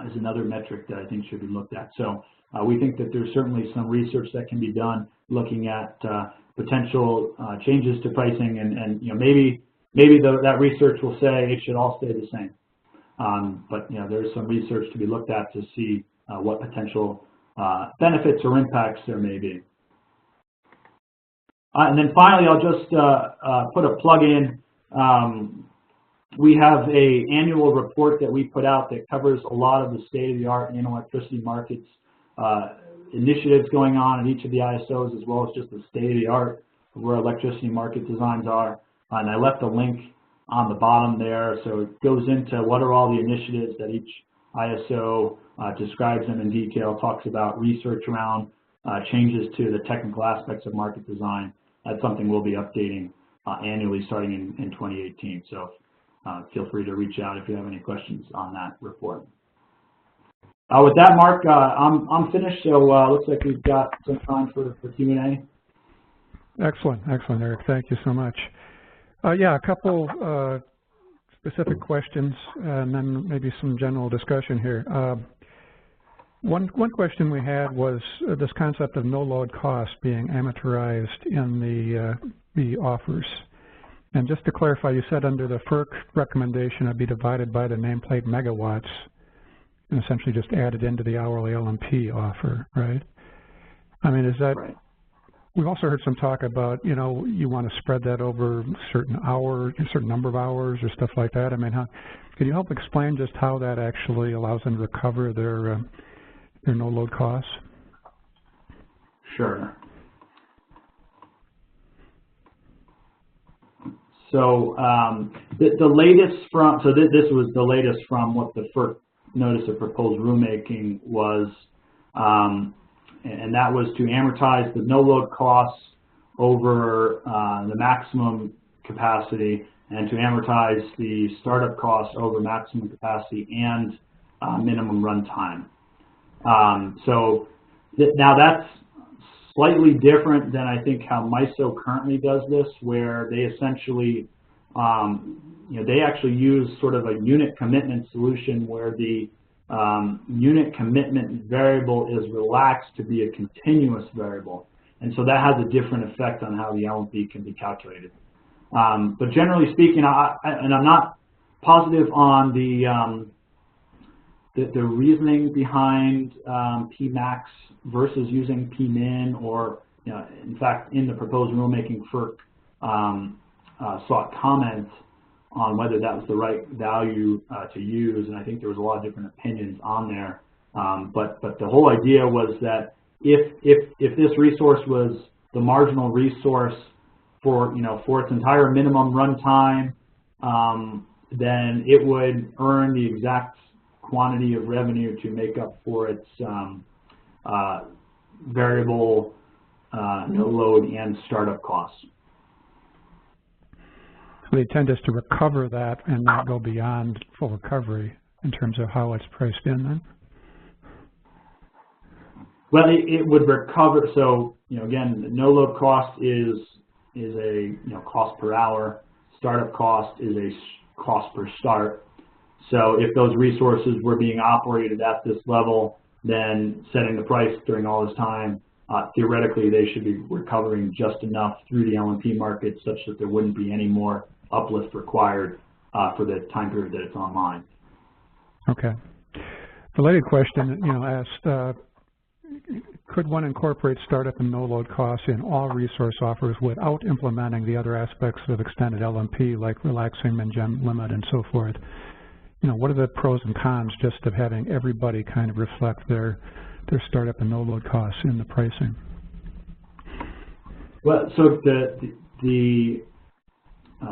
is another metric that I think should be looked at. So we think that there's certainly some research that can be done looking at potential changes to pricing, and maybe that research will say it should all stay the same. But there's some research to be looked at to see what potential benefits or impacts there may be. And then finally, I'll just put a plug in. We have an annual report that we put out that covers a lot of the state-of-the-art in electricity markets initiatives going on in each of the ISOs, as well as just the state-of-the-art of where electricity market designs are. And I left a link on the bottom there, so it goes into what are all the initiatives that each ISO describes them in detail, talks about research around changes to the technical aspects of market design. That's something we'll be updating annually starting in 2018. So feel free to reach out if you have any questions on that report. With that, Mark, I'm finished, so looks like we've got some time for Q&A. Excellent, Eric. Thank you so much. Yeah, a couple specific questions, and then maybe some general discussion here. One question we had was this concept of no-load cost being amortized in the offers. And just to clarify, you said under the FERC recommendation it'd be divided by the nameplate megawatts and essentially just added into the hourly LMP offer, right? I mean, is that... Right. We've also heard some talk about, you want to spread that over certain hours, a certain number of hours or stuff like that. I mean, can you help explain just how that actually allows them to recover their no-load costs? Sure. So the latest from, so this was the latest from what the FERC Notice of Proposed Rulemaking was, and that was to amortize the no-load costs over the maximum capacity and to amortize the startup costs over maximum capacity and minimum runtime. So now that's slightly different than I think how MISO currently does this, where they essentially, they actually use sort of a unit commitment solution where the unit commitment variable is relaxed to be a continuous variable. And so that has a different effect on how the ELMP can be calculated. But generally speaking, and I'm not positive on the reasoning behind Pmax versus using Pmin, or in fact, in the proposed rulemaking, FERC sought comments on whether that was the right value to use, and I think there was a lot of different opinions on there. But the whole idea was that if this resource was the marginal resource for its entire minimum runtime, then it would earn the exact quantity of revenue to make up for its variable no-load and startup costs. So they tend us to recover that and not go beyond full recovery in terms of how it's priced in then? Well, it would recover. So, again, the no-load cost is a cost per hour. Startup cost is a cost per start. So if those resources were being operated at this level, then setting the price during all this time, theoretically they should be recovering just enough through the LMP market such that there wouldn't be any more uplift required for the time period that it's online. Okay. Related question, asked, could one incorporate startup and no-load costs in all resource offers without implementing the other aspects of extended LMP, like relaxing min-gem limit and so forth? what are the pros and cons just of having everybody kind of reflect their startup and no-load costs in the pricing? Well, so the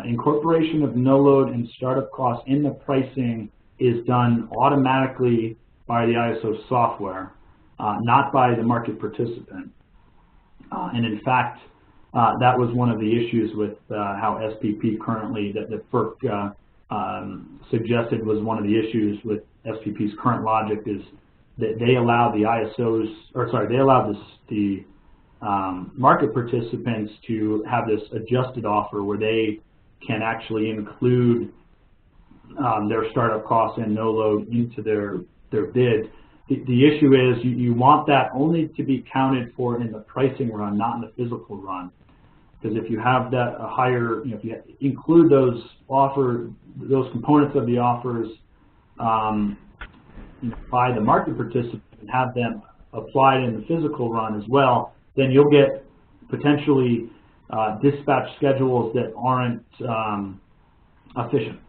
incorporation of no-load and startup costs in the pricing is done automatically by the ISO software, not by the market participant. And in fact, that was one of the issues with how SPP currently, that FERC suggested was one of the issues with SPP's current logic, is that they allow the ISOs, or sorry, they allow the market participants to have this adjusted offer where they can actually include their startup costs and no load into their bid. The issue is you want that only to be counted for in the pricing run, not in the physical run. Because if you have that a higher, if you include those components of the offers by the market participant and have them applied in the physical run as well, then you'll get potentially dispatch schedules that aren't efficient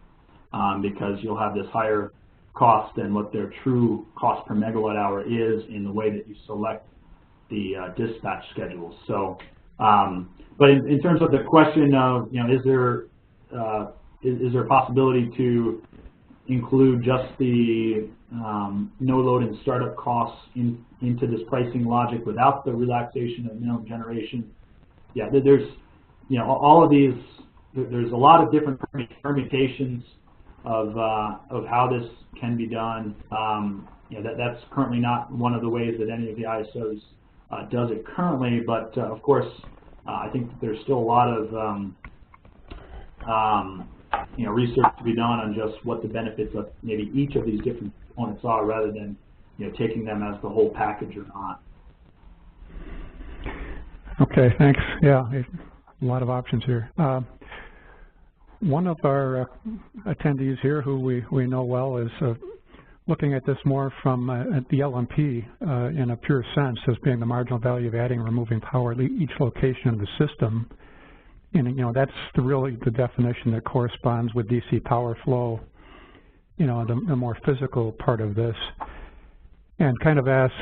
because you'll have this higher cost than what their true cost per megawatt hour is in the way that you select the dispatch schedules. So, but in terms of the question of, is there a possibility to include just the no load and startup costs into this pricing logic without the relaxation of minimum generation? Yeah, there's all of these. There's a lot of different permutations of how this can be done. That's currently not one of the ways that any of the ISOs does it currently, but of course, I think that there's still a lot of research to be done on just what the benefits of maybe each of these different components are, rather than taking them as the whole package or not. Okay, thanks. Yeah, a lot of options here. One of our attendees here, who we know well, is looking at this more from the E-LMP in a pure sense, as being the marginal value of adding and removing power at each location of the system. And that's really the definition that corresponds with DC power flow, the more physical part of this. And kind of asks,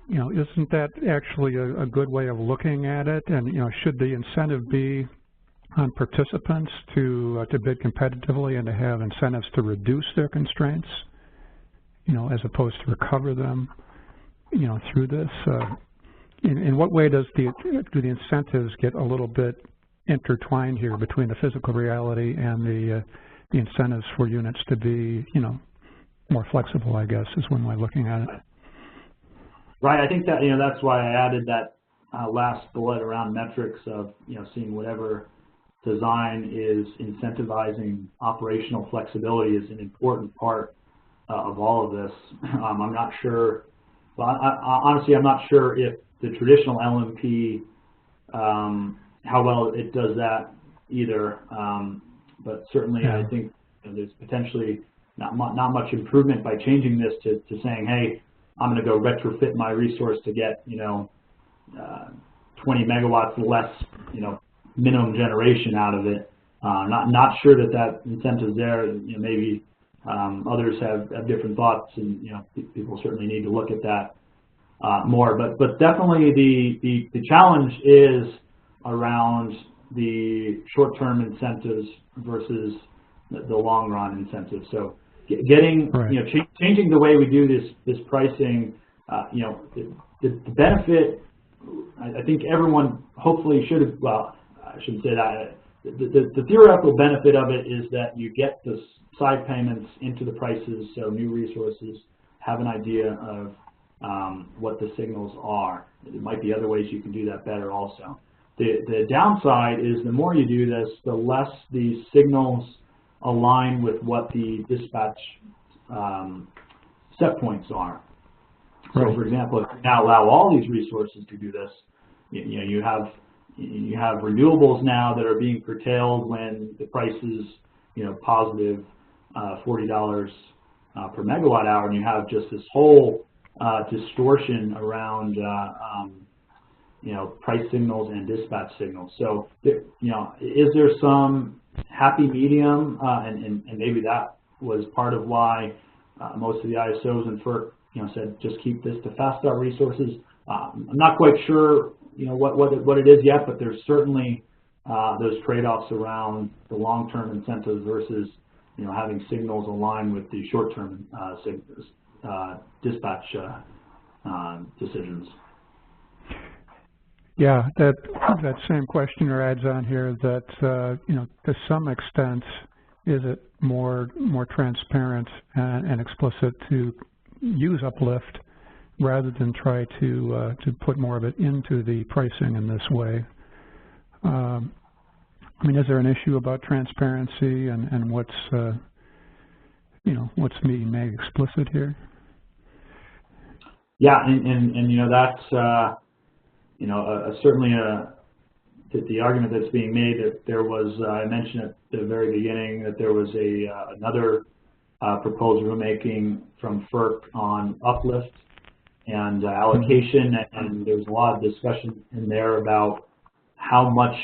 isn't that actually a good way of looking at it? And should the incentive be on participants to bid competitively and to have incentives to reduce their constraints, as opposed to recover them, through this? In what way do the incentives get a little bit intertwined here between the physical reality and the incentives for units to be, more flexible, I guess, is one way of looking at it. Right. I think that that's why I added that last bullet around metrics of seeing whatever design is incentivizing operational flexibility is an important part of all of this. I'm not sure. Well, honestly, I'm not sure if the traditional LMP, how well it does that either. But certainly, yeah. I think there's potentially not much improvement by changing this to saying, hey, I'm going to go retrofit my resource to get 20 megawatts less minimum generation out of it. Not sure that incentive's there. Maybe others have different thoughts, and people certainly need to look at that more. But definitely the challenge is around the short-term incentives versus the long-run incentives. So getting changing the way we do this pricing, the benefit. I think everyone hopefully should have. Well, I shouldn't say that. The theoretical benefit of it is that you get the side payments into the prices, so new resources have an idea of what the signals are. There might be other ways you can do that better also. The downside is the more you do this, the less these signals align with what the dispatch set points are. So, for example, if you now allow all these resources to do this, you have renewables now that are being curtailed when the price is positive $40 per megawatt hour, and you have just this whole distortion around price signals and dispatch signals. So is there some happy medium, and maybe that was part of why most of the ISOs and FERC, said just keep this to fast start resources. I'm not quite sure, what it is yet, but there's certainly those trade-offs around the long-term incentives versus, having signals align with the short-term dispatch decisions. Yeah, that same questioner adds on here that to some extent, is it more transparent and explicit to use Uplift rather than try to put more of it into the pricing in this way? I mean, is there an issue about transparency and what's what's being made explicit here? Yeah, and that's certainly the argument that's being made that there was, I mentioned at the very beginning that there was another proposed rulemaking from FERC on Uplift and allocation, and there was a lot of discussion in there about how much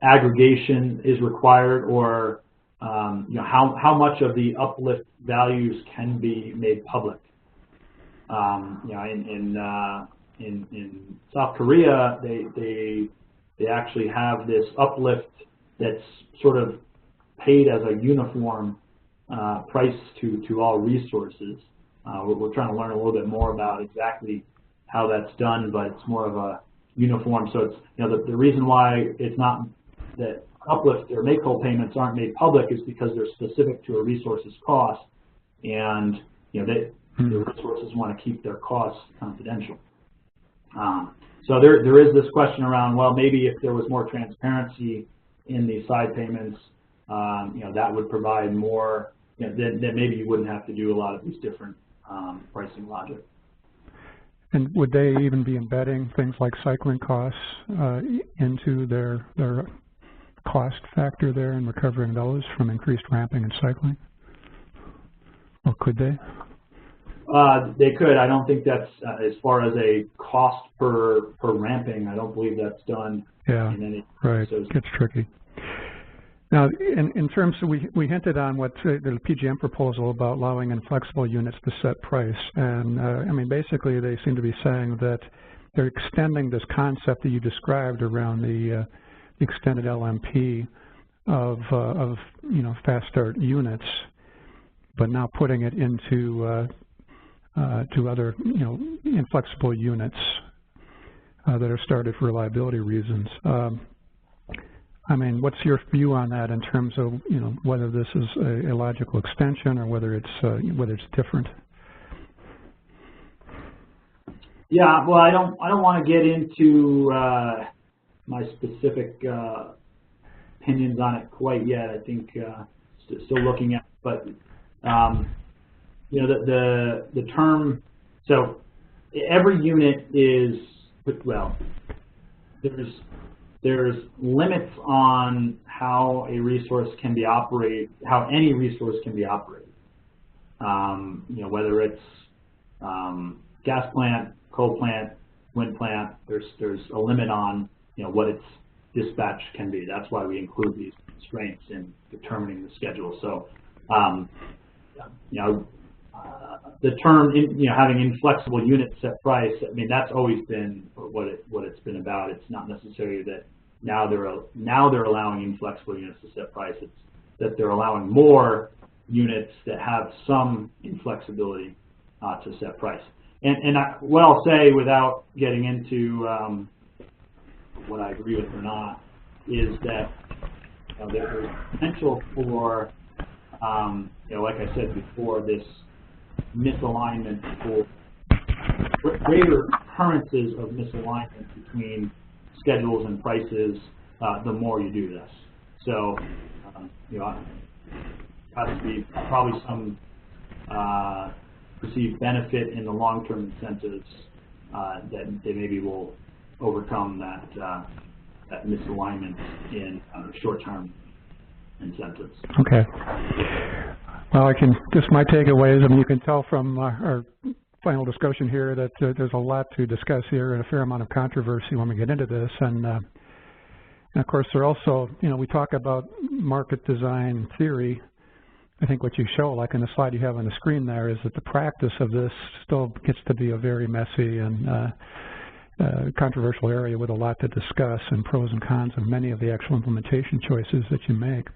aggregation is required, or how much of the Uplift values can be made public. In South Korea, they actually have this Uplift that's sort of paid as a uniform price to all resources. We're trying to learn a little bit more about exactly how that's done, but it's more of a uniform. So it's the reason why it's not that Uplift or MakeWhole payments aren't made public is because they're specific to a resource's cost, and the resources want to keep their costs confidential. So there is this question around, well, maybe if there was more transparency in the side payments, that would provide more, then maybe you wouldn't have to do a lot of these different pricing logic. And would they even be embedding things like cycling costs into their cost factor there and recovering those from increased ramping and cycling? Or could they? They could. I don't think that's as far as a cost per ramping. I don't believe that's done. Yeah, in any right. It gets tricky. Now, in terms of, we hinted on what the PJM proposal about allowing inflexible units to set price, and I mean, basically, they seem to be saying that they're extending this concept that you described around the extended LMP of fast start units, but now putting it into to other inflexible units that are started for reliability reasons. I mean, what's your view on that in terms of whether this is a logical extension or whether it's different? Yeah, well, I don't want to get into my specific opinions on it quite yet. I think still looking at it, but the term. So every unit is, well, there's limits on how a resource can be operated, how any resource can be operated. Whether it's gas plant, coal plant, wind plant, there's a limit on what its dispatch can be. That's why we include these constraints in determining the schedule. So the term having inflexible unit set price, I mean, that's always been what it's been about. It's not necessarily that now they're allowing inflexible units to set price. It's that they're allowing more units that have some inflexibility to set price. And what I'll say, without getting into what I agree with or not, is that there's potential for, like I said before, this misalignment, for greater occurrences of misalignment between schedules and prices the more you do this. So, has to be probably some perceived benefit in the long-term incentives that they maybe will overcome that misalignment in short-term incentives. Okay. Well, just my takeaways, I mean, you can tell from our final discussion here that there's a lot to discuss here and a fair amount of controversy when we get into this, and And of course, there are also, we talk about market design theory. I think what you show, like in the slide you have on the screen there, is that the practice of this still gets to be a very messy and controversial area with a lot to discuss and pros and cons of many of the actual implementation choices that you make.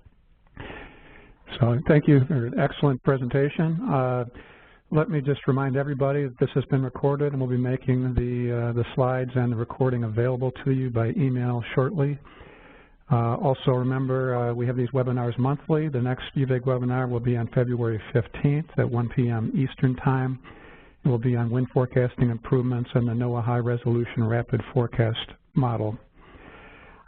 So thank you for an excellent presentation. Let me just remind everybody that this has been recorded, and we'll be making the slides and the recording available to you by email shortly. Also remember, we have these webinars monthly. The next UVIG webinar will be on February 15th at 1 p.m. Eastern Time. It will be on wind forecasting improvements and the NOAA High Resolution Rapid Forecast Model.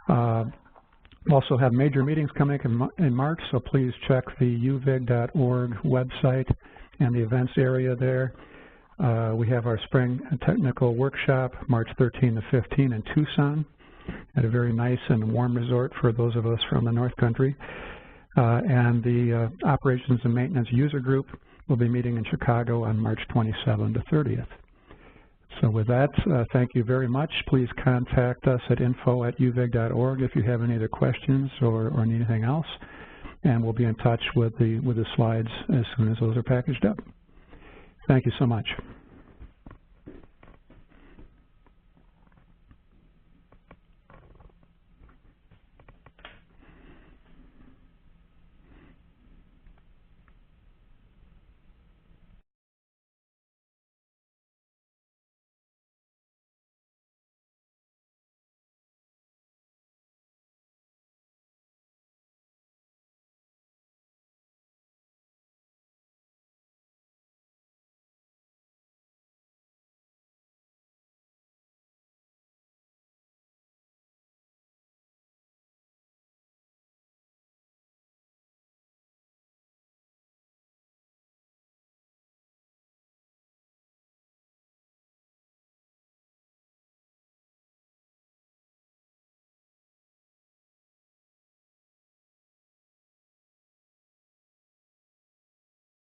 We also have major meetings coming in March, so please check the uvig.org website and the events area there. We have our spring technical workshop, March 13 to 15 in Tucson, at a very nice and warm resort for those of us from the North Country. And the Operations and Maintenance User Group will be meeting in Chicago on March 27 to 30th. So with that, thank you very much. Please contact us at info@uvig.org if you have any other questions or need anything else. And we'll be in touch with the slides as soon as those are packaged up. Thank you so much.